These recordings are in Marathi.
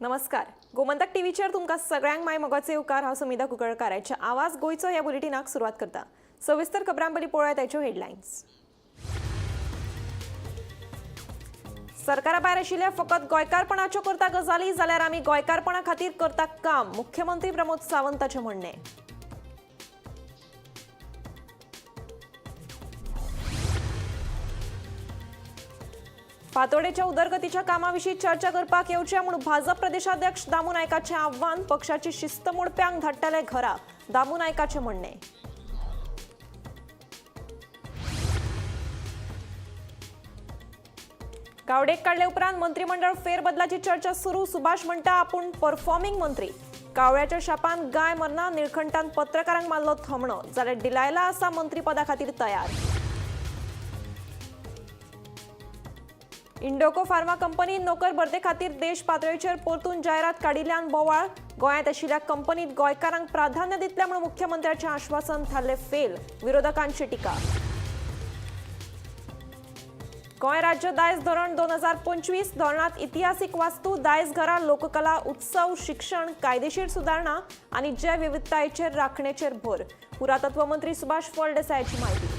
नमस्कार. गोमंतक टीव्हीचेर तुमकां सगळ्यांक माय मोगाचे उपकार. हांव सुमिता कुंकळकाराचे आवाज गोयचो ह्या बुलेटिनाक सुरवात करता. सविस्तर खबरां पयलीं पळोवया ताच्यो हेडलायन्स. सरकारा भायर आशिल्ल्या फकत गोंयकारपणाच्यो करता गजाली जाल्यार आमी गोंयकारपणा खातीर करता काम, मुख्यमंत्री प्रमोद सावंताचें म्हणणें. फातोडेच्या उदरगतीच्या कामाविशीं चर्चा करपाक येवचें म्हूण भाजप प्रदेशाध्यक्ष दामू नायकाचें आव्हान. पक्षाची शिस्त मोडप्यांक धाडटले घरा, दामू नायकाचें म्हणणें. गावडेक काडले उपरांत मंत्रिमंडळ फेरबदलाची चर्चा सुरू. सुभाष म्हणटा आपूण परफॉर्मिंग मंत्री. कावळ्याच्या शापान गाय मरना. निळखंठान पत्रकारांक मारलो थमणो जाल्यार डिलायला आसा मंत्रीपदा खातीर तयार. इंडोको फार्मा कंपनीन नोकर भरते खातीर देश पातळीचेर परतून जायरात काडिल्ल्यान बोवाळ. गोंयांत आशिल्ल्या कंपनीत गोंयकारांक प्राधान्य दितले म्हूण मुख्यमंत्र्याचें आश्वासन थारले फेल. विरोधकांची टिका. गोंय राज्य दायज धोरण 2025 धोरणांत इतिहासीक वास्तू, दायज घरां, लोककला, उत्सव, शिक्षण, कायदेशीर सुदारणा आनी जैव विविधतायेचेर राखणेचेर भर. पुरातत्व मंत्री सुभाष फळदेसायाची माहिती.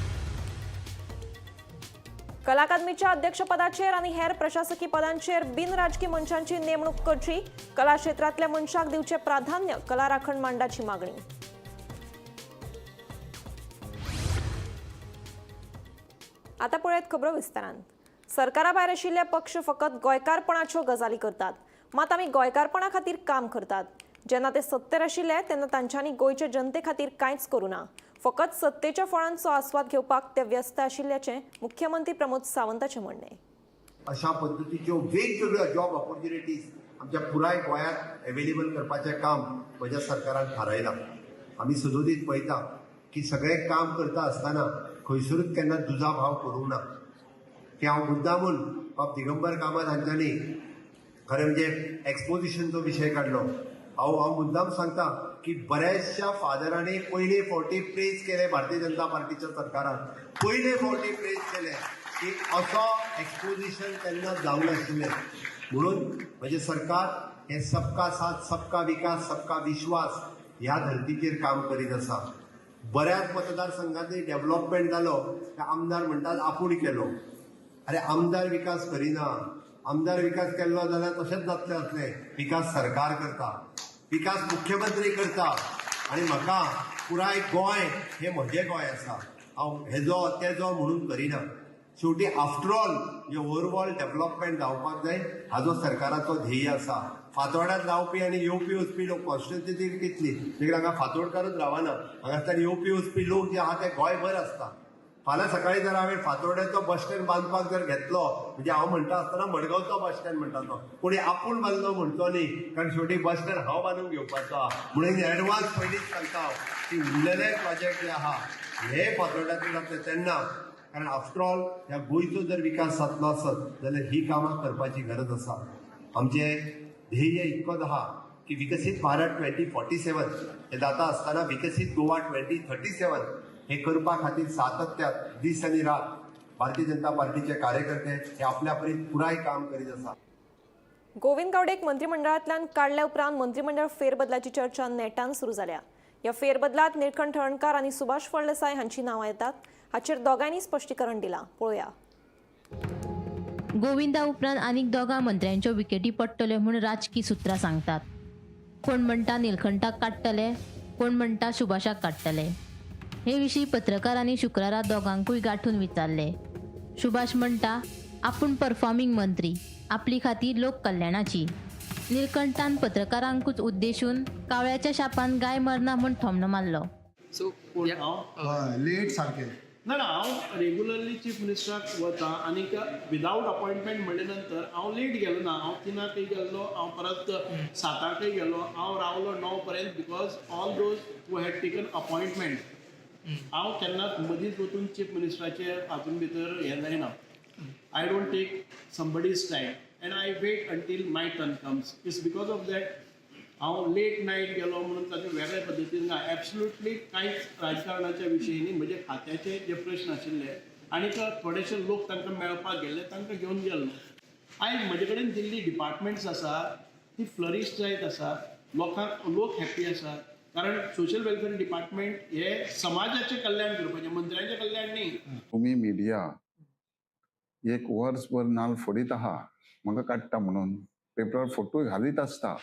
कला अकादमीच्या अध्यक्षपदाचेर आनी हेर प्रशासकी पदांचेर बिनराजकी मनशांची नेमणूक करची. कला क्षेत्रांतल्या मनशाक दिवचे प्राधान्य, कला राखण मांडाची मागणी. आता पळयत खबरो विस्तारान. सरकारा भायर आशिल्ले पक्ष फकत गोंयकारपणाच्यो गजाली करतात, मात आमी गोंयकारपणा खातीर काम करतात. जेन्ना ते सत्तेर आशिल्ले तेन्ना तांच्यांनी गोंयचे जनते खातीर कांयच करूं ना. फकत सत्तेच्या फळांचो आस्वाद घेवपाक ते व्यस्त आशिल्ल्याचें मुख्यमंत्री प्रमोद सावंताचें म्हणणें. अशा पद्धतीच्यो वेगवेगळ्यो जॉब ऑपॉर्च्युनिटीज आमच्या पुराय गोंयांत अवेलेबल करपाचें काम म्हज्या सरकारान थारायलां. आमी सदोदीत पळयता की सगळें काम करता आसतना खंयसरूच केन्ना दुजाभाव करूंक ना. की हांव मुद्दामून बाब दिगंबर कामत हांच्यांनी खरें म्हणजे एक्सपोजिशनचो विशय काडलो. हांव मुद्दाम सांगता की बऱ्याचशा फादरांनी पयले फावटी प्रेज केले भारतीय जनता पार्टीच्या सरकारान. पयले फावटी प्रेज केले की असो एक्सपोजिशन केन्ना जावंक नाशिल्लें. म्हणून म्हजें सरकार हें सबका साथ, सबका विकास, सबका विश्वास ह्या धर्तीचेर काम करीत आसा. बऱ्याच मतदारसंघांनी डेव्हलपमेंट जालो ते आमदार म्हणटात आपूण केलो. अरे आमदार विकास करिना. आमदार विकास केल्लो जाल्यार तशेंच जातलें आसलें. विकास सरकार करता, विकास मुख्यमंत्री करता. आनी म्हाका पुराय गोंय हें म्हजें गोंय आसा. हांव हेजो तेजो म्हणून करिना. शेवटी आफ्टर ऑल जे ओवरऑल डेव्हलपमेंट जावपाक जाय हाजो सरकाराचो ध्येय आसा. फातोड्यांत रावपी आनी येवपी वचपी लोक कॉन्स्टिट्युन्सी कितली देखीक हांगा फातोडकारूच रावना. हांगासल्यान येवपी वचपी लोक जे आहा ते गोंयभर आसता. फाल्यां सकाळीं जर हांवें फातोड्याचो बस स्टँड बांदपाक जर घेतलो म्हणजे हांव म्हणटा आसतना मडगांवचो बस स्टँड म्हणटा तो कोणी आपूण बांदलो म्हणचो न्ही. कारण शेवटी बस स्टँड हांव बांदून घेवपाचो आहा. म्हणून एडवान्स पयलींच सांगता हांव की उरलेले प्रोजेक्ट जे आहा हे फातोड्याचे जातले तेन्ना. कारण आफ्टर ऑल ह्या गोंयचो जर विकास जातलो आसत जाल्यार ही कामां करपाची गरज आसा. आमचें ध्येय इतकोच आहा की विकसीत भारत 2047 हे जाता आसतना विकसीत गोवा 2037 हे करपा खातीर सातत्यात दीस आनी रात भारतीय जनता पार्टीचे कार्यकर्ते हे आपल्या परीन पुराय काम करीत आसा. गोविंद गावडेक मंत्रिमंडळांतल्यान काडल्या उपरांत मंत्रिमंडळ फेरबदलाची चर्चा नेटान सुरू जाल्या. ह्या फेरबदलांत निळकंठ हळर्णकार आनी सुभाष फळदेसाय हांची नांवां येतात. हाचेर दोगांनी स्पश्टीकरण दिलां. पळोवया. गोविंदा उपरांत आनीक दोगा मंत्र्यांच्यो विकेटी पडटल्यो म्हूण राजकी सुत्रां सांगतात. कोण म्हणटा निळकंठाक काडटले, कोण म्हणटा सुभाषाक काडटले. हे विशीं पत्रकारांनी शुक्रारा दोगांकूय गांठून विचारले. सुभाष म्हणटा आपूण परफॉर्मिंग मंत्री, आपली खातीर लोक कल्याणाची. निळकंठान पत्रकारांकूच उद्देशून कावळ्याच्या शापान गाय मरना म्हूण थोमणो मारलो. लेट सारकें ना हांव रेग्युलरली चीफ मिनिस्टराक वता आनीक विदावट अपॉयंटमेंट म्हणले नंतर हांव लेट गेलो ना. हांव 3 गेल्लो, हांव परत 7 गेलो, हांव रावलो 9 पर्यंत because all those who had taken appointment. हांव केन्नाच मदींच वचून चीफ मिनिस्टराचे हातून भितर हें जायना. I don't take somebody's time and I wait until my turn comes. It's because of that हांव लेट नायट गेलो म्हणून ताचे वेगळे पद्दतीन ना. एब्सोल्युटली कांयच राजकारणाच्या विशयी म्हजे खात्याचे जे प्रश्न आशिल्ले आनीक थोडेशे लोक तांकां मेळपाक गेल्ले तांकां घेवन गेल्लो. आयज म्हजे कडेन दिल्ली डिपार्टमेंट्स आसा ती फ्लरिश जायत आसा, लोक हॅप्पी आसात. कारण सोशल वेलफेअर डिपार्टमेंट हे समाजाचें कल्याण करपाचें, मंत्र्यांचें कल्याण न्ही. तुम्ही मिडिया एक वर्सभर नाल फोडीत आहा म्हाका काडटा म्हणून पेपरार फोटो घालीत आसता.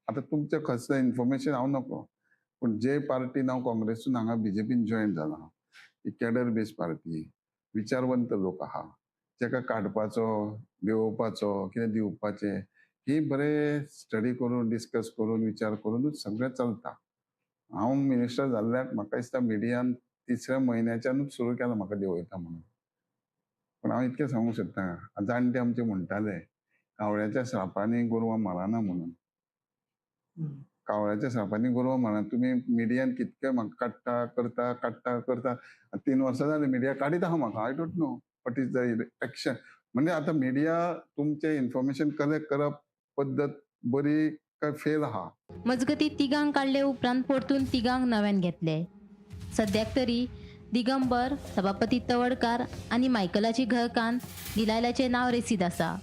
आता तुमचे खंयचं इन्फॉर्मेशन हांव नको, पूण जे पार्टीन हांव काँग्रेसून हांगा बीजेपीन जॉयन जाला ही कॅडर बेस्ड पार्टी, विचारवंत लोक आहा, जेका काडपाचो, देंवोवपाचो, कितें दिवपाचें, ही बरें स्टडी करून, डिस्कस करून, विचार करूनच सगळें चलता. हांव मिनिस्टर जाल्ल्याक म्हाका दिसता मिडियान 3ऱ्या म्हयन्याच्यानूच सुरू केला म्हाका देंवयता म्हणून. पण हांव इतकें सांगूंक सोदतां, जाणटे आमचे म्हणटाले कावळ्याच्या श्रापांनी गोरवां मारना म्हणून. कावळ्याच्या श्रापांनी गोरवां मारना. तुमी मिडियान कितके म्हाका काडटा 3 वर्सां जाली मिडिया काडीत आहा म्हाका. I don't know what is the action. म्हणजे आता मिडिया तुमचे इन्फॉर्मेशन कलेक्ट करप पद्दत बरी काय फेल आहा. मजगती तिगांक काढले उपरांत परतून तिगांक नव्यान घेतले. सद्याक तरी दिगंबर, सभापती तवडकार आणि मायकलाची घरकान दिलायलाचे नाव रेसीद आसा.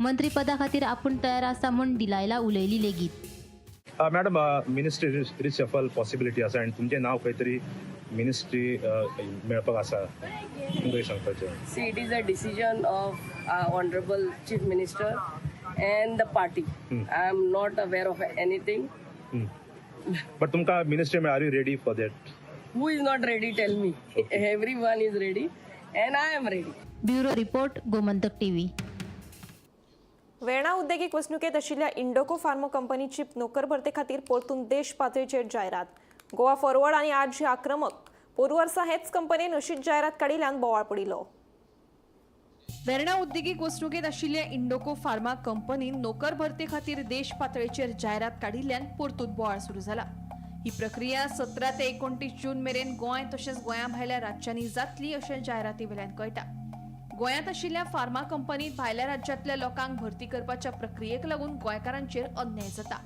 मंत्रीपदा खातीर आपूण तयार आसा म्हूण दिलायला उलयली लेगीत. मॅडम, मिनिस्ट्री रिशफल पॉसिबिलिटी आसा आनी तुमचें नाव खंय तरी मिनिस्ट्री मेळपाक आसा, तुमकां सांगपाचें. See, it is a decision of our Honorable Chief Minister and the party. I am not aware of anything. But तुमकां मिनिस्ट्री मेळ, are you ready for that? Who is not ready, tell me. Everyone is ready and I am ready. Bureau report, Gomantak TV. Verna उद्देगीक वसणुकेत आशिल्ल्या इंडोको फार्मा कंपनीची नोकर भरते खातीर परतून देश पातळीचेर जायरात. गोवा फॉरवर्ड आणि आजची आक्रमक पोरू वर्सा हेच कंपनीन अशीच जायरात काडिल्ल्यान बोवाळ पडिल्लो. वेर्णा उद्देगीक वसणुकेत आशिल्ल्या इंडोको फार्मा कंपनीन नोकर भरते खातीर देश पातळीचेर जायरात काडिल्ल्यान परतून बोवाळ सुरू जाला. ही प्रक्रिया 17 ते 29 जून मेरेन गोंय तशेंच गोंया भायल्या राज्यांनी जातली अशें जायराती वेल्यान कळटा. गोंयांत आशिल्ल्या फार्मा कंपनीत भायल्या राज्यांतल्या लोकांक भरती करपाच्या प्रक्रियेक लागून गोंयकारांचेर अन्याय जाता.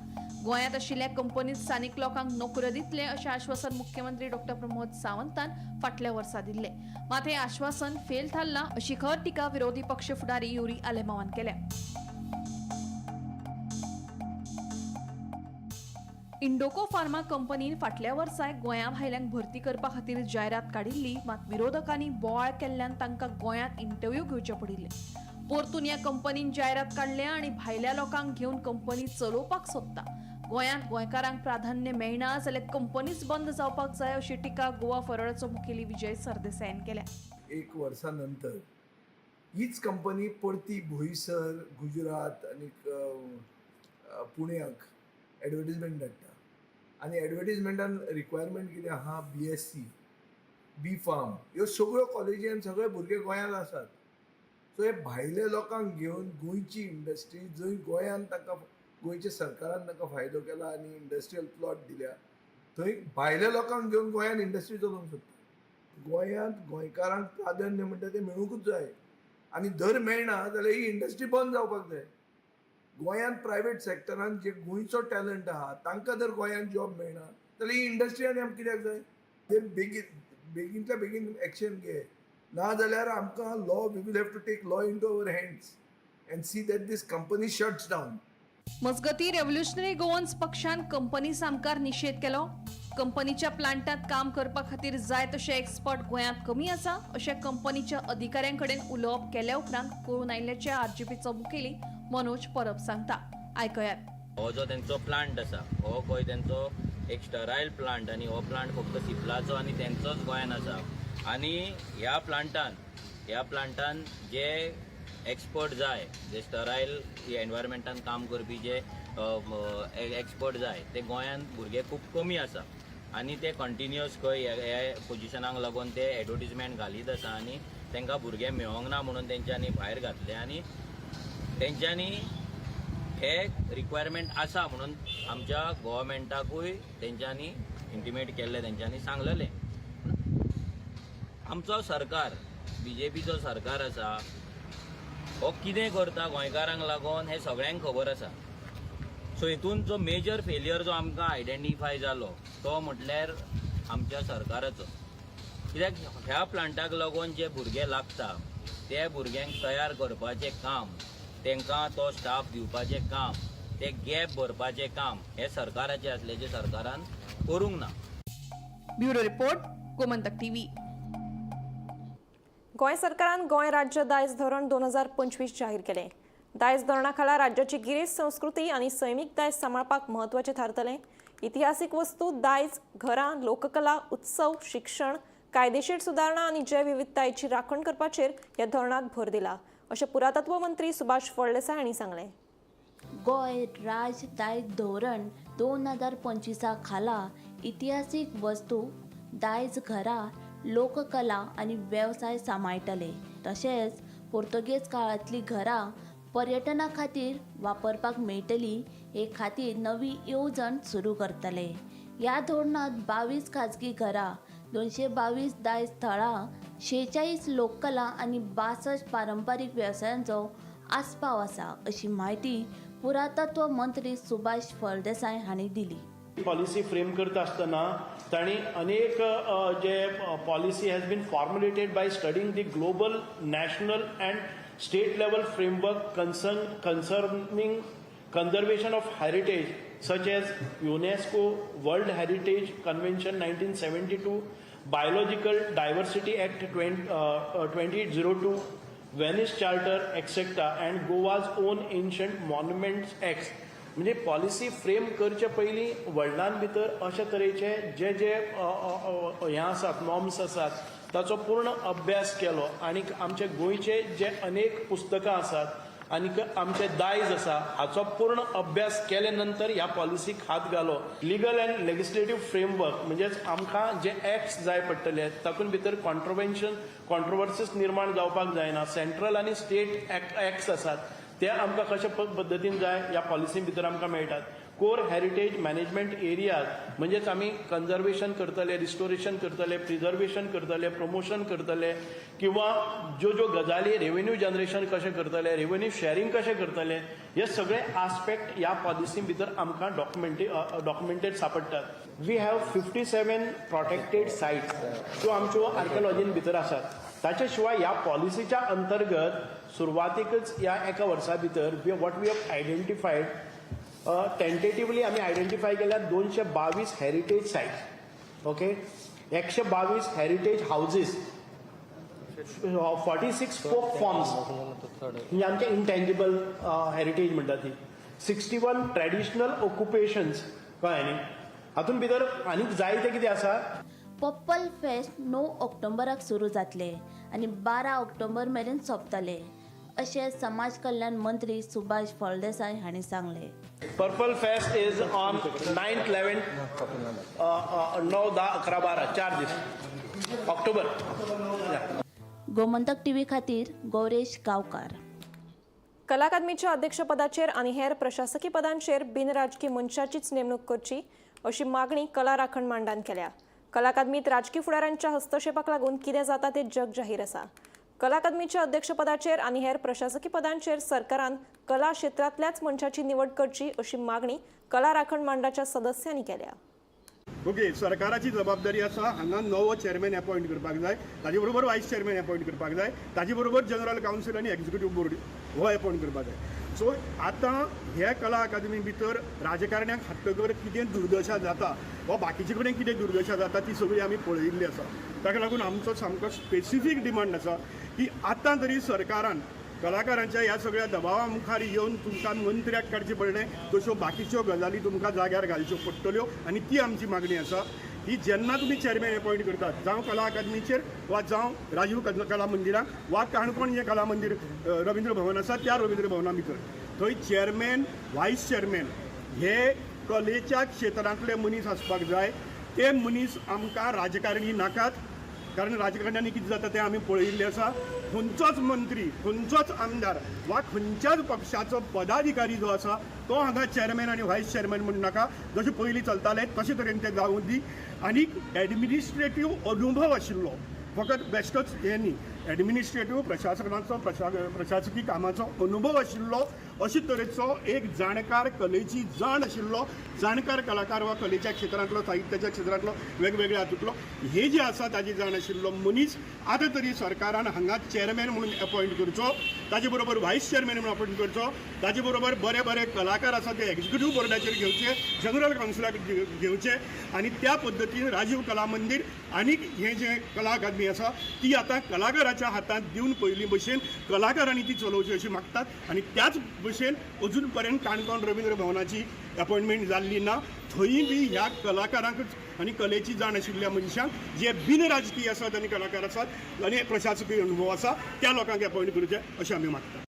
गोंयांत आशिल्ल्या कंपनीत स्थानिक लोकांक नोकऱ्यो दितले अशें आश्वासन मुख्यमंत्री डॉ. प्रमोद सावंतान फाटल्या वर्सा दिल्ले. मात हें आश्वासन फेल थारलां अशी खर टिका विरोधी पक्ष फुडारी युरी आलेमावान केल्या. इंडोको फार्मा कंपनीन फाटल्या वर्सा गोंया भायल्यांक भरती करपा खातीर जायरात काडिल्ली, मात विरोधकांनी बोवाळ केल्ल्यान तांकां गोंयांत इंटरव्यू घेवचे पडिल्ले. परतून ह्या कंपनीन जायरात काडल्या आनी भायल्या लोकांक घेवन कंपनी चलोवपाक सोदता. गोंयांत गोंयकारांक प्राधान्य मेळना जाल्यार कंपनीच बंद जावपाक जाय अशी टिका गोवा फॉरवर्डचो मुखेली विजय सरदेसायान केल्या. 1 वर्सानंतर हीच कंपनी परती बोईसर, गुजरात आणि पुण्याक एडवर्टिजमेंट धाडटा. आनी एडवर्टिजमेंटान रिक्वायरमेंट कितें आहा, BSc, B.Pharm ह्यो सगळ्यो कॉलेजी आनी सगळे भुरगे गोंयांत आसात. सो हे भायले लोकांक घेवन गोंयची इंडस्ट्री, जंय गोंयांत ताका गोंयच्या सरकारान ताका फायदो केला आनी इंडस्ट्रियल प्लॉट दिल्या, थंय भायल्या लोकांक घेवन गोंयांत इंडस्ट्री चलोवंक सोदता. गोंयांत गोंयकारांक प्राधान्य म्हणटा तें मेळूंकूच जाय आनी जर मेळना जाल्यार ही इंडस्ट्री बंद जावपाक जाय. गोंयांत प्रायवेट सेक्टरान जे गोंयचो टॅलंट आहा तांकां जर गोंयांत जॉब मेळना जाल्यार ही इंडस्ट्री आनी आमकां कित्याक जाय? ते बेगींतल्या बेगीन एक्शन घे, ना जाल्यार आमकां law, we will have to take law into our hands and see that these company shuts down. मजगती रेव्होल्युशनरी गोवन्स पक्षान कंपनी सामकार निषेध केलो. कंपनीच्या प्लांटात काम करपा खातीर जाय तशे एक्सपर्ट गोंयांत कमी आसा अशें कंपनीच्या अधिकाऱ्यां कडेन उलोवप केल्या उपरांत कळून आयिल्ल्याचे RGPचो मुखेली मनोज परब सांगता. आयकयात. हो जो त्यांचो प्लांट आसा, हो गोंय त्यांचो एक स्टरायल प्लांट आनी हो प्लांट फक्त सिप्लाचो आनी तेंचोच गोंयान आसा. आनी ह्या प्लांटान जे एक्सपर्ट जाय, जे स्टरायल एनवायरमेंटान काम करपी जे एक्सपर्ट जाय ते गोंयांत भुरगे खूब कमी आसा. आनी ते कंटिन्युअस खंय हे पोजिशनाक लागून ते एडवर्टिजमेंट घालीत आसा आनी तांकां भुरगे मेळोंक ना म्हणून तेंच्यांनी भायर घातले आनी तेंच्यांनी हे रिक्वायरमेंट आसा म्हणून आमच्या गव्हर्मेंटाकूय तेंच्यांनी इंटिमेट केल्लें, तेंच्यांनी सांगलेलें. आमचो सरकार, BJPचो सरकार आसा, हो कितें करता गोंयकारांक लागून हे सगळ्यांक खबर आसा. सो हितून जो मेजर फेलियर जो आमकां आयडेंटिफाय जालो तो म्हटल्यार आमच्या सरकाराचो. कित्याक ह्या प्लांटाक लागून जे भुरगे लागता ते भुरग्यांक तयार करपाचें काम तांकां तो स्टाफ दिवपाचें काम, ते गॅप भरपाचें काम हे सरकाराचें आसल्याचें सरकारान करूंक ना. Bureau report, Gomantak TV. Goa सरकारान गोंय राज्य दायज धोरण 2025 जाहीर केलें. दायज धोरणा खाला राज्याची गिरेस्त संस्कृती आनी सैमीक दायज सांबाळपाक म्हत्वाचें थारतलें. इतिहासीक वस्तू, दायज, घरां, लोककला, उत्सव, शिक्षण, कायदेशीर सुदारणा आनी जैव विविधतायेची राखण करपाचेर ह्या धोरणात भर दिला, अशें पुरातत्व मंत्री सुभाष फळदेसाय हांणी सांगलें. गोंय राज्य दायज धोरण 2025 खाला इतिहासीक वस्तू, दायज घरां, लोककला आनी वेवसाय सांबाळटले. तशेंच पोर्तुगेज काळांतलीं घरां पर्यटना खातीर वापरपाक मेळटली हे खातीर नवी येवजण सुरू करतले. ह्या धोरणांत 22 खाजगी घरां, 222 दायज थळां, 46 लोककला आनी 62 पारंपारीक वेवसायांचो आस्पाव आसा, अशी म्हायती पुरातत्व मंत्री सुभाष फळदेसाय हांणी दिली. पॉलिसी फ्रेम करता आसतना तांणी अनेक जे policy has been formulated by studying the global, national and state level framework concerning conservation of heritage such as UNESCO World Heritage Convention 1972, Biological Diversity Act 2802, Venice Charter, etc. and Goa's own Ancient Monuments Act. म्हणजे पॉलिसी फ्रेम करचे पयलीं वर्ल्डान भितर अशे तरेचे जे हे आसात, नॉर्म्स आसात, ताचो पूर्ण अभ्यास केलो. आनी आमचे गोंयचे जे अनेक पुस्तकां आसात आनी आमचे दायज आसा हाचो पूर्ण अभ्यास केले नंतर ह्या पॉलिसीक हात घालो. लिगल अँड लेजिस्लेटिव्ह फ्रेमवर्क म्हणजेच आमकां जे एक्ट्स जाय पडटले तातूंत भितर कॉन्ट्रोवर्सीस निर्माण जावपाक जायना. सेंट्रल आनी स्टेट एक्ट्स आसात ते आमकां कशा पद्दतीन जाय ह्या पॉलिसी भितर आमकां मेळटात. कोर हेरिटेज मॅनेजमेंट एरियाज म्हणजेच आमी कन्जर्वेशन करतले, रिस्टोरेशन करतले, प्रिजर्वेशन करतले, प्रमोशन करतले, किंवा ज्यो गजाली रेव्हेन्यू जनरेशन कशें करतले, रेव्हेन्यू शेअरिंग कशें करतले, हे सगळे आस्पेक्ट ह्या पॉलिसी भितर आमकां डॉक्युमेंटेड सापडटात. वी हॅव 57 प्रोटेक्टेड सायट्स ज्यो आमच्यो आर्किओलॉजीन भितर आसात. ताचे शिवाय ह्या पॉलिसीच्या अंतर्गत सुरवातीकच ह्या एका वर्सा भितर what we have identified tentatively आम्ही आयडेंटिफाय केल्यात 222 heritage sites. Okay, 122 heritage houses, 46 folk forms म्हणजे आमचे इंटेंजिबल हेरिटेज म्हणटा ती, 61 ट्रेडिशनल ऑक्युपेशन्स. कळ्ळें न्ही? हातूंत भितर आनीक जायते कितें आसा. पप्पल फेस्ट 9 ऑक्टोबराक सुरू जातले आनी 12 ऑक्टोबर मेरेन सोंपतले, अशें समाज कल्याण मंत्री सुभाष फळदेसाय हांणी सांगले. Purple fest is on 9th, 11th, 9, 10, 11, 12 4 this October. Gomantak TV खातीर गौरेश गांवकार. कला अकादमीच्या अध्यक्षपदाचेर आनी हेर प्रशासकी पदांचेर बिनराजकी मनशाचीच नेमणूक करची, अशी मागणी कला राखण मांडान केल्या. कला अकादमीत राजकी फुडाऱ्यांच्या हस्तक्षेपाक लागून कितें जाता तें जग जाहीर आसा. कला अकादमीच्या अध्यक्षपदाचेर आनी हेर प्रशासकी पदांचेर सरकारान कला क्षेत्रांतल्याच मनशाची निवड करची, अशी मागणी कला राखण मांडाच्या सदस्यांनी केल्या. ओके, सरकाराची जबाबदारी आसा हांगा नवो चेअरमॅन अपॉइंट करपाक जाय, ताजे बरोबर वायस चेअरमॅन अपॉइंट करपाक जाय, ताजे बरोबर जनरल कावन्सील आनी एक्झिक्युटीव बोर्ड हो अपॉइंट करपाक जाय. सो आतां हे कला अकादमी भितर राजकारण्यांक हाडटकर कितें दुर्दशा जाता वा बाकीचे कडेन कितें दुर्दशा जाता ती सगळी आमी पळयिल्ली आसा. ताका लागून आमचो सामको स्पेसिफीक डिमांड आसा की आतां तरी सरकारान कलाकारांच्या ह्या सगळ्या दबावा मुखार येवन तुमकां मंत्र्याक काडचें पडलें, तश्यो बाकीच्यो गजाली तुमकां जाग्यार घालच्यो पडटल्यो. आनी ती आमची मागणी आसा की जेन्ना तुमी चेअरमॅन अपॉइंट करतात, जावं कला अकादमीचेर वा जावं राजीव कला मंदिराक वा काणकोण जें कला मंदिर रवींद्र भवन आसा त्या रवींद्र भवना भितर, थंय चेअरमॅन, व्हायस चेअरमॅन हे कलेच्या क्षेत्रांतले मनीस आसपाक जाय. ते मनीस आमकां राजकारणी नाकात, कारण राजकारण्यांनी कितें जाता तें आमी पळयिल्लें आसा. खंयचोच मंत्री, खंयचोच आमदार वा खंयच्याच पक्षाचो पदाधिकारी जो आसा तो हांगा चेअरमॅन आनी व्हायस चेअरमॅन म्हणून नाका. जशें पयलीं चलतालें तशे तरेन तें जावं दी. आनीक एडमिनिस्ट्रेटीव अनुभव आशिल्लो, फकत बेश्टोच हे न्ही, एडमिनिस्ट्रेटीव प्रशासनाचो प्रशासकी कामाचो अनुभव आशिल्लो अशे तरेचो एक जाणकार कलेची जाण आशिल्लो जाणकार कलाकार वा कलेच्या क्षेत्रांतलो साहित्याच्या क्षेत्रांतलो वेगवेगळ्या हातूंतलो हे जे आसा ताजी जाण आशिल्लो मनीस आतां तरी सरकारान हांगा चेअरमॅन म्हणून अपॉयंट करचो, ताजे बरोबर व्हायस चेअरमॅन म्हणून अपॉयंट करचो, ताजे बरोबर बरे बरे कलाकार आसा ते एक्झिक्युटीव बोर्डाचेर घेवचे, जनरल कावन्सिलाक घेवचे आनी त्या पद्दतीन राजीव कला मंदिर आनीक हे जे कला अकादमी आसा ती आतां कलाकाराच्या हातांत दिवन पयली भशेन कलाकारांनी ती चलोवची अशी मागतात आनी त्याच भशेन अजून पर्यंत काणकोण रवींद्र भवनाची अपॉयंटमेंट जाल्ली ना. थंय बी ह्या कलाकारांक आनी कलेची जाण आशिल्ल्या मनशांक जे बिनराजकीय आसात आनी कलाकार आसात आनी प्रशासकीय अनुभव आसा त्या लोकांक अपॉयंट करचे अशें आमी मागतात.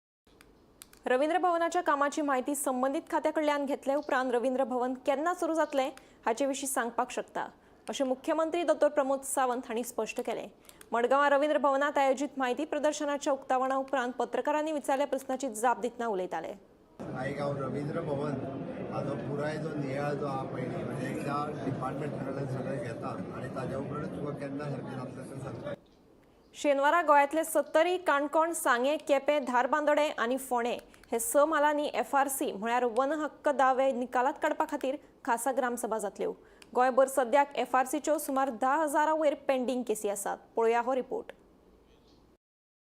रवींद्र भवनाच्या कामाची माहिती संबंधित खात्याकडल्यान घेतले उपरांत रवींद्र भवन केन्ना सुरू जातले हाचे विशीं सांगपाक शकता अशें मुख्यमंत्री डॉ. प्रमोद सावंत हांणी स्पश्ट केलें. मडगांवां रवींद्र भवनात आयोजीत म्हायती प्रदर्शनाच्या उक्तावणा उपरांत पत्रकारांनी विचारल्या प्रस्नाची जाप दितना उलयताले. आयज हांव रवींद्र भवन हाचो पुराय जो नियाळ जो आहा पयलीं म्हणजे एकदा डिपार्टमेंट कडल्यान सगळें घेता आनी ताज्या उपरांत तुका केन्ना सारकें जाता तें सांगता. शेनवारा गोंयांतले 70 काणकोण, सांगे, केपें, धारबांदोडे आनी फोंडे हे 6 मालांनी FRC म्हळ्यार वन हक्क दावे निकालात काडपा खातीर खासा ग्रामसभा जातल्यो. गोंयभर सद्याक FRCच्यो सुमार 10,000 वयर पेंडींग केसी आसात. पळोवया हो रिपोर्ट.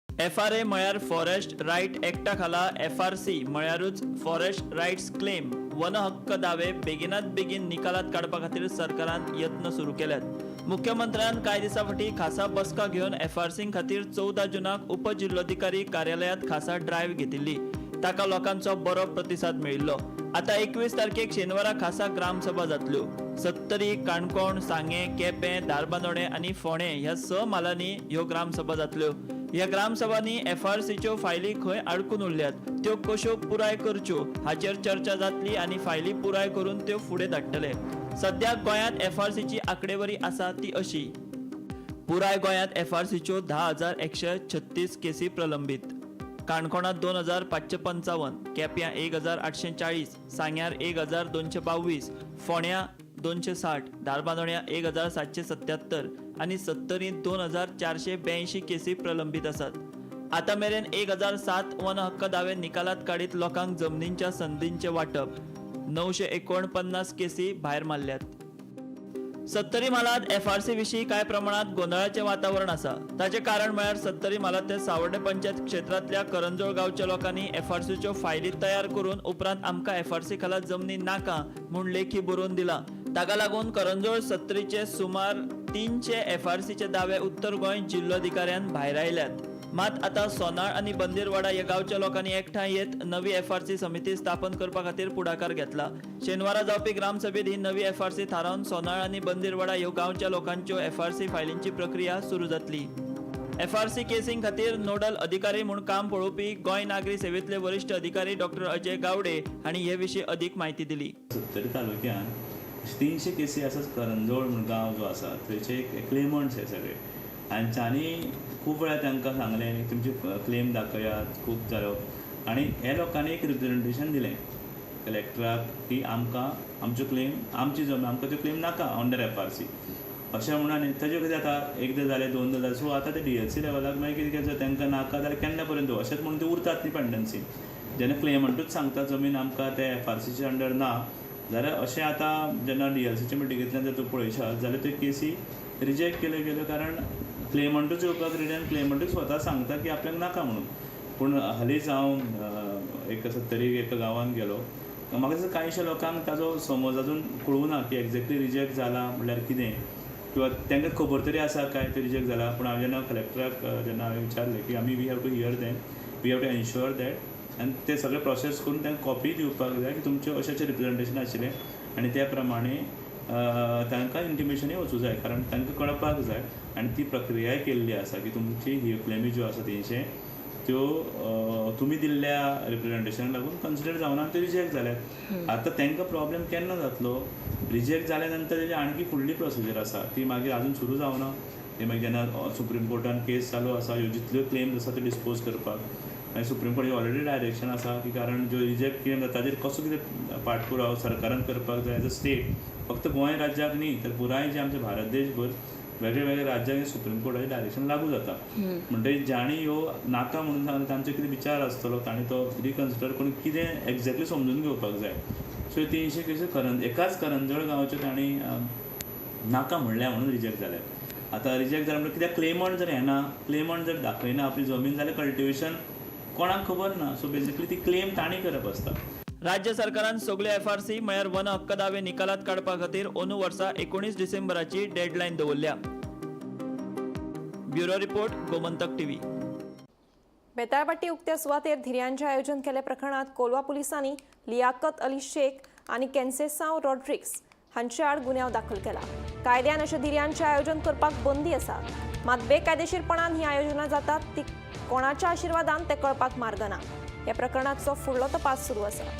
FRA म्हळ्यार फॉरेस्ट रायट एक्टा खाला FRC म्हळ्यारूच फॉरेस्ट रायट्स क्लेम वन हक्क दावे बेगिनात बेगीन निकालात काडपा खातीर सरकारान यत्न सुरू केल्यात. मुख्यमंत्र्यान कांय दिसा फाटीं खासा बसका घेवन FRC खातीर 14 जुनाक उपजिल्लोधिकारी कार्यालयांत खासा ड्रायव्ह घेतिल्ली. ताका लोकांचो बरो प्रतिसाद मेळिल्लो. आतां 21 तारखेक शेनवारा खासा ग्रामसभा जातल्यो. 70 काणकोण, सांगे, केपें, धारबांदोडे आनी फोंडे ह्या 6 मालांनी ह्यो ग्रामसभा जातल्यो. ह्या ग्रामसभांनी FRCच्यो फायली खंय अडकून उरल्यात त्यो कश्यो पुराय करच्यो हाचेर चर्चा जातली आनी फायली पुराय करून त्यो फुडें धाडटले. सद्याक गोंयांत FRCची आंकडेवारी आसा ती अशी. पुराय गोंयांत FRCच्यो 10,136 केसी प्रलंबीत. काणकोणांत 2,555, केप्यां 1,840, सांग्यार 1,222, फोंड्यां 260, धारबांदोड्यां 1,777 आनी 70 2,482 केसी प्रलंबीत आसात. आतां मेरेन 1,007 वन हक्क दावे निकालात काडीत लोकांक जमनींच्या संदींचें वांटप. 949 केसी भायर मारल्यात. 70 मालात FRC विशीं कांय प्रमाणात गोंधळाचें वातावरण आसा. ताचें कारण म्हळ्यार 70 मालांतल्या सावर्डे पंचायत क्षेत्रांतल्या करंजोळ गांवच्या लोकांनी FRCच्यो फायली तयार करून उपरांत आमकां FRC खाला जमनी नाका म्हूण लेखी बरोवन दिला. ताका लागून करंजोळ 70चे सुमार 300 FRCचे दावे उत्तर गोंय जिल्लोधिकाऱ्यान भायर आयल्यात. मात आतां सोनाळ आनी बंदीरवाडा ह्या गांवच्या लोकांनी एकठांय येत नवी FRC समिती स्थापन करपा खातीर पुढाकार घेतला. शेनवारा जावपी ग्रामसभेत ही नवी FRC थारावन सोनाळ आनी बंदीरवाडा ह्यो गांवच्या लोकांच्यो FRC फायलींची प्रक्रिया सुरू जातली. FRC केसींग खातीर नोडल अधिकारी म्हूण काम पळोवपी गोंय नागरी सेवेंतले वरिश्ठ अधिकारी डॉ. अजय गावडे हांणी हे विशीं अदीक म्हायती दिली. 70 तालुक्यांत 300 केसी आसा. करंजोळ म्हूण गांव जो आसा थंयचे क्लेमंट्स हे सगळे हांच्यांनी खूब वेळा तांकां सांगलें तुमचे क्लेम दाखयात खूब जालो आनी हे लोकांनी एक रिप्रेझेंटेशन दिलें कलेक्टराक की आमकां आमच्यो क्लेम आमची जमीन आमकां त्यो क्लेम नाका अंडर FRC अशें म्हणून. आनी ताजें कितें जाता एकदां जालें दोनदां जालें सो आतां ते DLC लेवलाक मागीर कितें करता तांकां नाका जाल्यार केन्ना पर्यंत अशेंच म्हणून ते उरतात ती पेंडन्सी. जेन्ना क्लेमंटूच सांगता जमीन आमकां ते FRCच्या अंडर ना जाल्यार अशें आतां जेन्ना DLCच्या मिटिंगेंतल्यान जर तूं पळयशात जाल्यार त्यो केसी रिजेक्ट केल्यो गेल्यो कारण क्लेमंटूच येवपाक रेडी आनी क्लेमंटूच स्वता सांगता की आपल्याक नाका म्हणून. पूण हालींच हांव एक 70 एका गांवांत गेलो. म्हाका दिसता कांयशा लोकांक ताजो समज अजून कळूं ना की एक्झॅक्टली रिजेक्ट जाला म्हणल्यार कितें किंवा तांकां खबर तरी आसा काय ते रिजेक्ट जाला. पूण हांव जेन्ना कलेक्टराक जेन्ना हांवें विचारलें की आमी we have to hear them we have to ensure that आनी ते सगळे प्रोसेस करून तांकां कॉपी दिवपाक जाय की तुमचें अशें रिप्रेझेंटेशन आशिल्लें आनी त्या प्रमाणे तांकां इंटिमेशनूय वचूं जाय कारण तांकां कळपाक जाय आनी ती प्रक्रियाय केल्ली आसा की तुमची ही क्लेमी ज्यो आसा 300 त्यो तुमी दिल्ल्या रिप्रेझेंटेशनाक लागून कन्सिडर जावना आनी त्यो रिजेक्ट जाल्यात. आतां तांकां प्रॉब्लेम केन्ना जातलो रिजेक्ट जाल्या नंतर तेजी आणकी फुडली प्रोसिजर आसा ती मागीर आजून सुरू जावना. ते मागीर जेन्ना सुप्रीम कोर्टान केस चालू आसा ह्यो जितल्यो क्लेम्स आसा त्यो डिस्पोज करपाक आनी सुप्रीम कोर्टाचें ऑलरेडी डायरेक्शन आसा की कारण ज्यो रिजेक्ट क्लेम जाता ताजेर कसो कितें पाठपुराव सरकारान करपाक जाय एज अ स्टेट फक्त गोंय राज्याक न्ही तर पुराय जे आमचे भारत देशभर वेगळे वेगळे राज्यांनी सुप्रीम कोर्टाचें डायरेक्शन लागू जाता म्हणटकीर ज्यांनी ह्यो नाका म्हणून सांगले तांचो कितें विचार आसतलो तांणी तो रिकन्सिडर करून कितें एक्झॅक्टली समजून घेवपाक जाय. सो 300 केसी एकाच करंजळ गांवच्यो तांणी नाका म्हणल्या म्हणून रिजेक्ट जाल्या. आतां रिजेक्ट जालें म्हणल्यार कित्याक क्लेमंट जर येना, क्लेमंट जर दाखयना आपली जमीन जाल्यार कल्टिवेशन कोणाक खबर ना. सो बेसिकली ती क्लेम तांणी करप आसता. राज्य सरकारान सगळे FRC म्हळ्यार वन हक्क दावे निकालात काडपा खातीर अंदू वर्सा 19 डिसेंबराची डेडलायन दवरल्या. Bureau report, Gomantak TV. बेताळपट्टी उक्त्या सुवातेर धिऱ्यांचे आयोजन केल्या प्रकरणात कोलवा पुलिसांनी लियाकत अली शेख आणि केन्सेसांव रॉड्रिक्स हांचे आड गुन्यांव दाखल केला. कायद्यान अशा धिऱ्यांचे आयोजन करपाक बंदी आसा, मात बेकायदेशीरपणान ही आयोजनां जातात ती कोणाच्या आशिर्वादान ते कळपाक मार्ग ना. ह्या प्रकरणाचो फुडलो तपास सुरू आसा.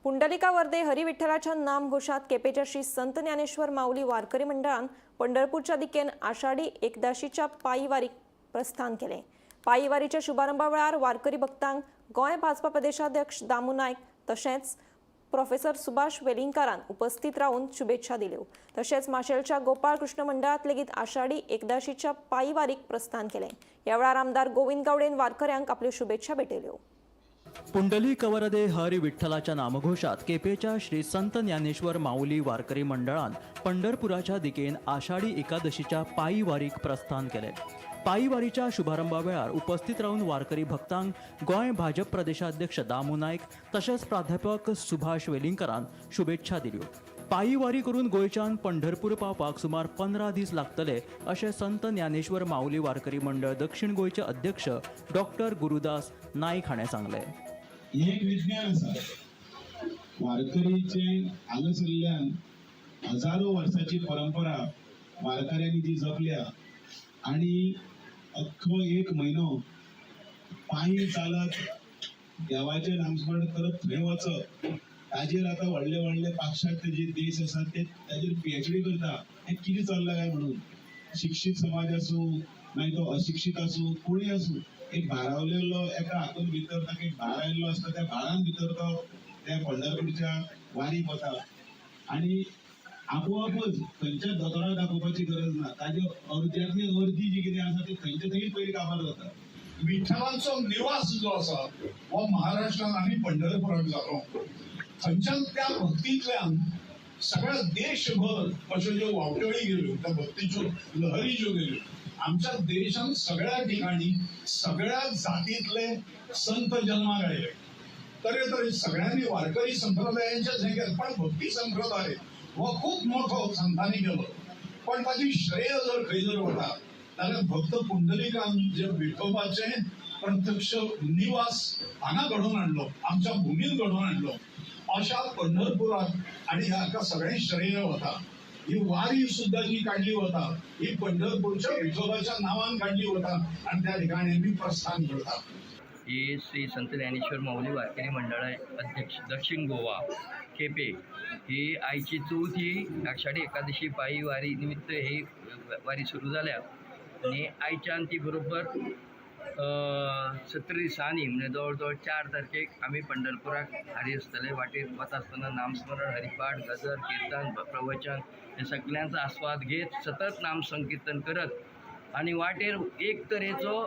पुंडलिका वर्दे हरिविठ्ठलाच्या नामघोषात केपेच्या श्री संत ज्ञानेश्वर माऊली वारकरी मंडळान पंढरपूरच्या दिकेन आषाढी एकदशीच्या पायी वारीक प्रस्थान केले. पायी वारीच्या शुभारंभा वेळार वारकरी भक्तांक गोंय भाजपा प्रदेशाध्यक्ष दामू नायक तशेंच प्रोफेसर सुभाष वेलिंगकारान उपस्थित रावन शुभेच्छा दिल्यो. तशेंच माशेलच्या गोपाळ कृष्ण मंडळात लेगीत आषाढी एकदशीच्या पायी वारीक प्रस्थान केले. ह्या वेळार आमदार गोविंद गावडेन वारकऱ्यांक आपल्यो शुभेच्छा भेटयल्यो. पुंडलिक वरदे हरी विठ्ठलाच्या नामघोषात केपेच्या श्री संत ज्ञानेश्वर माऊली वारकरी मंडळान पंढरपुराच्या दिकेन आषाढी एकादशीच्या पायी वारीक प्रस्थान केले. पायी वारीच्या शुभारंभा वेळार उपस्थित राहून वारकरी भक्तांक गोंय भाजप प्रदेशाध्यक्ष दामू नायक तशेंच प्राध्यापक सुभाष वेलिंगकारान शुभेच्छा दिल्यो. पायी वारी करून गोंयच्यान पंढरपूर पावपाक सुमार 15 दीस लागतले अशें संत ज्ञानेश्वर माऊली वारकरी मंडळ दक्षिण गोंयचे अध्यक्ष डॉक्टर गुरुदास नाईक हाणें सांगलें. एक विज्ञान आसा वारकरीचे हांगासरल्यान हजारो वर्सांची परंपरा वारकऱ्यांनी जी जपल्या आनी अख्खो एक म्हयनो पायी चालत देवाचें नामस्मरण करप थंय वचप ताजेर आतां व्हडले व्हडले पाश्चात्य जे देश आसात ते ताजेर PhD करता. हें कितें चल्लां काय म्हणून शिक्षीत समाज आसूं मागीर तो अशिक्षीत आसूं कोणूय आसूं एक भारावलेलो एका हातून भितर ताका एक भार आयिल्लो आसता त्या भारान भितर तो त्या पंढरपूरच्या वारीक वता आनी आपोआपच खंयच्या दोतोराक दाखोवपाची गरज ना. ताजे अर्द्यांतली अर्दी जी कितें आसा ती खंयच्या थंय पयलीं काबार जाता. विठ्ठलाचो निवास जो आसा हो महाराष्ट्रान आनी पंढरपुराक जालो. थंयच्यान त्या भक्तींतल्यान सगळ्या देशभर अश्यो ज्यो वावटळी गेल्यो त्या भक्तीच्यो लहरी ज्यो गेल्यो आमच्या देशान सगळ्या ठिकाणी सगळ्या जातींतले संत जन्माक आयले. तरे सगळ्यांनी वारकरी संप्रदायांचेच हे केले पण भक्ती संप्रदाय हो खूप मोठो संतांनी केलो. पण ताची श्रेय जर खंय जर वता जाल्यार भक्त पुंडलिकान जे विठोबाचे प्रत्यक्ष निवास हांगा घडोवन हाडलो, आमच्या भुमीन घडोवन हाडलो. अशा पंढरपुरात आणि हाका सगळें श्रेय वता. ही वारी सुद्धा जी काढली वता ही पंढरपूरच्या विठोबाच्या नावान काढली वता आणि त्या ठिकाणी आम्ही प्रस्थान करता. ही श्री संत ज्ञानेश्वर माऊली वारकरी मंडळा अध्यक्ष दक्षिण गोवा केपे ही आयची चवथी आषाढी एकादशी पायी वारी निमित्त ही वारी सुरू जाल्या आनी आयच्यान ती बरोबर 17 दिसांनी म्हणजे जवळ जवळ 4 तारखेक आमी पंढरपुराक हारी आसतले. वाटेर वता आसतना नामस्मरण हरिपाठ गजर कीर्तन प्रवचन हे सगळ्यांचो आस्वाद घेत सतत नाम संकीर्तन करत आणि वाटेर एक तरेचो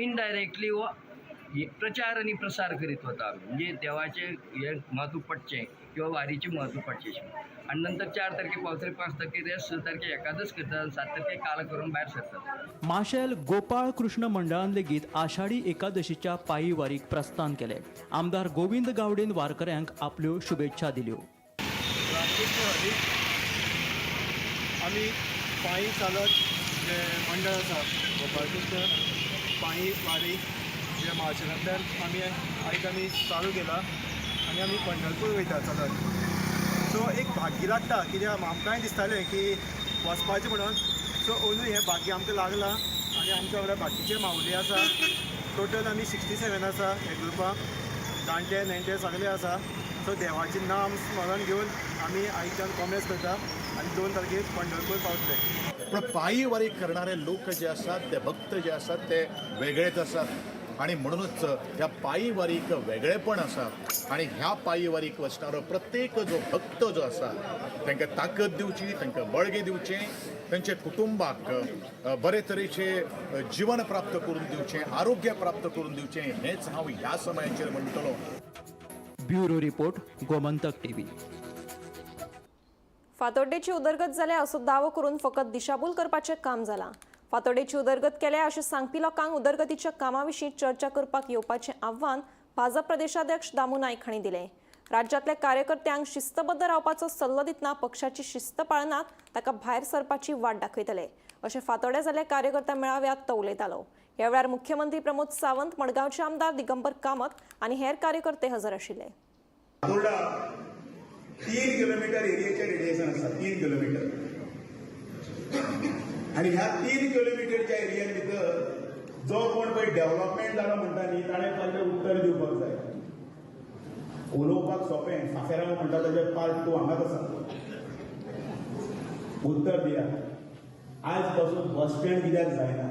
इनडायरेक्टली वो प्रचार आणि प्रसार करीत होता. म्हणजे देवाचे हे महत्व पडचें किंवा वारीचे महत्व पडचें. आणि नंतर 4 तारखे पावतरे 5 तारखे रेस्ट 6 तारखे एकादश करतात 7 तारखे काल करून भायर सरतात. माशेल गोपाळ कृष्ण मंडळान लेगीत आषाढी एकादशीच्या पायी वारीक प्रस्थान केले. आमदार गोविंद गावडेन वारकऱ्यांक आपल्यो शुभेच्छा दिल्यो. आमी पायी चालत जे मंडळ आसा गोपाळकृष्ण पायी वारी जे माशेलांतल्यान आमी चालू केला आनी आमी पंढरपूर वयता चालत. सो एक भाग्य लागता कित्याक आमकांय दिसतालें की वचपाचें म्हणून. सो अंदू हें भाग्य आमकां लागलां आनी आमच्या वांगडा बाकीचे माऊली आसा. टोटल आमी 67 आसा हे ग्रुपाक. जाणटे नेणटे सगळे आसा. सो देवाचें नाम स्मरण घेवन आमी आयच्यान कॉमेस करता आनी 2 तारखेर पंढरपूर पावतले. पण पायी वारी करणारे लोक जे असतात ते भक्त जे असतात ते वेगळेच असतात. आणि म्हणूनच ह्या पायी वारीक वेगळेपण आसा आणि ह्या पायी वारीक वचणारो प्रत्येक जो भक्त जो आसा तांकां ताकद दिवची, तांकां बळगें दिवचें, तांचे कुटुंबाक बरे तरेचे जीवन प्राप्त करून दिवचें, आरोग्य प्राप्त करून दिवचें हेंच हांव ह्या समयाचेर म्हणटलो. Bureau report, Gomantak TV. फातोड्डेची उदरगत जाल्या असो दावो करून फकत दिशाभूल करपाचें काम जालां. फातोड्डेची उदरगत केल्या अशें सांगपी लोकांक उदरगतीच्या कामा विशीं चर्चा करपाक येवपाचें आव्हान भाजप प्रदेशाध्यक्ष दामू नायक हांणी दिलें. राज्यांतल्या कार्यकर्त्यांक शिस्तबद्ध रावपाचो सल्लो दितना पक्षाची शिस्त पाळनात ताका भायर सरपाची वाट दाखयतले अशें फातोड्डे जाल्ल्या कार्यकर्त्या मेळाव्यात तो उलयतालो. ह्या वेळार मुख्यमंत्री प्रमोद सावंत, मडगांवचे आमदार दिगंबर कामत आनी हेर कार्यकर्ते हजर आशिल्ले. 3 किलोमीटर एरियाचे रेडिएशन आसा, 3 किलोमीटर. आणि ह्या 3 किलोमीटरच्या एरियान भितर जो कोण पळय डेव्हलपमेंट जालो म्हणटा न्ही ताणें ताचें उत्तर दिवपाक जाय. उलोवपाक सोंपें, साफेराव म्हणटा ताचें पार्ट 2 हांगाच आसा. उत्तर दिया. आज पासून बस स्टँड कित्याक जायना?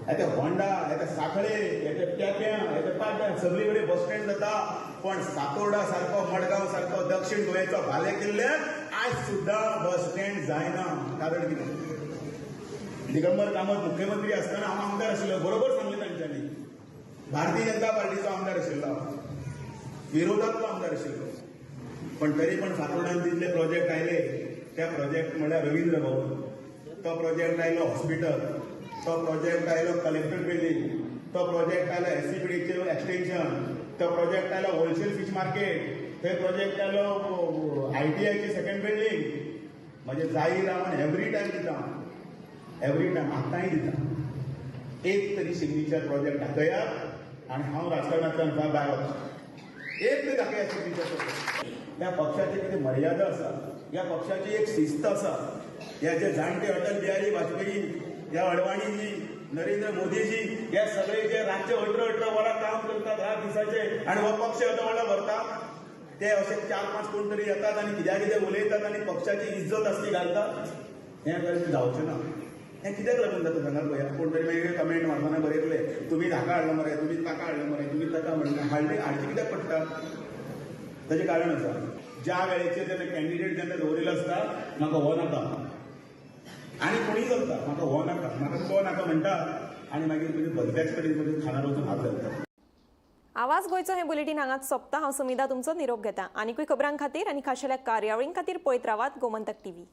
येते होंडा, येते सांखळे, येते केप्यां, येते पाड्यां सगळे कडेन बस स्टँड जाता, पण सातोर्डा सारको, मडगांव सारको दक्षिण गोंयचो भाले किल्ल्यान आज सुद्धा बस स्टँड जायना. कारण कितें? दिगंबर कामत मुख्यमंत्री आसतना हांव आमदार आशिल्लो, बरोबर सांगलें तांच्यांनी. भारतीय जनता पार्टीचो आमदार आशिल्लो, विरोधातलो आमदार आशिल्लो, पण तरी पण फातोर्ड्यान तितले प्रोजेक्ट आयले. त्या प्रोजेक्ट म्हळ्यार रवींद्र भवन, तो प्रोजेक्ट आयलो हॉस्पिटल, तो प्रोजेक्ट आयलो कलेक्टर बिल्डिंग, तो प्रोजेक्ट आयलो एससीपीडीचें एक्सटेंशन, तो प्रोजेक्ट आयलो होलसेल फिश मार्केट, तो प्रोजेक्ट आयलो ITIची सेकंड बिल्डिंग. म्हणजे जाहीर हांव एवरी टायम दिता, एवरी टायम आतांय दिता. एक तरी सिग्नेचर प्रोजेक्ट दाखयात आणि हांव राजकारणांतल्यान भायर वता. एक तरी दाखया सिग्नेचर प्रोजेक्ट. ह्या पक्षाची कितें मर्यादा आसा, ह्या पक्षाची एक शिस्त आसा. ह्या जे जाणटे अटल बिहारी वाजपेयी, ह्या अडवाणीजी, नरेंद्र मोदीजी, हे सगळे जे रातचे 18 वरां काम करतात रात दिसाचे आणि हो पक्ष येता वांगडा व्हरता, ते असे 4-5 कोण तरी येतात आणि कित्याक उलयतात आणि पक्षाची इज्जत असली घालतात. हें कशें जावचें ना. हें कित्याक लागून जाता सांगात पळया. कोण तरी मागीर कमेंट मारतना बरयतले, तुमी हाका हाडलो मरे, तुमी ताका हाडलो मरे, तुमी ताका म्हणटा. हाडची कित्याक पडटा? ताचें कारण आसा. ज्या वेळेचेर तेन्ना कॅन्डिडेट जेन्ना दवरिल्लो आसता, म्हाका हो नाका आनी कोणीय चलता, म्हाका हो नाका, म्हाका तो नाका म्हणटा आनी मागीर तुमी भलत्याच कडेन खाणार वचून हात घालता. आवाज गोंयचो हें बुलेटीन हांगाच सोंपता. हांव समिधा तुमचो निरोप घेता. आनीकूय खबरां खातीर आनी खाशेल्या कार्यावळीं खातीर पळयत रावात गोमंतक टीव्ही.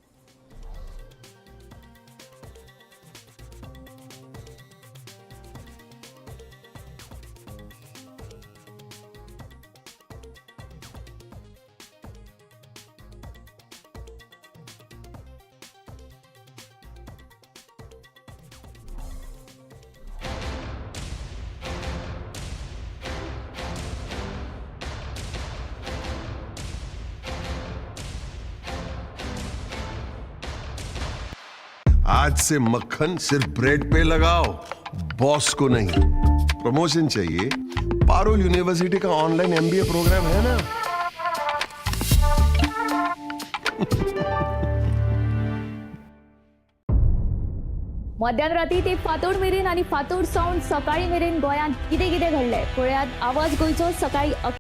आज से मक्खन सिर्फ ब्रेड पे लगाओ, बॉस को नहीं. प्रमोशन चाहिए? पारुल यूनिवर्सिटी का ऑनलाइन MBA प्रोग्राम है ना. मध्यानराती ते फातोड मेरेन आणि फातोड सावन सकाळी मेरेन गोंयांत कितें कितें घडलें पळयात आवाज गोंयचो सकाळी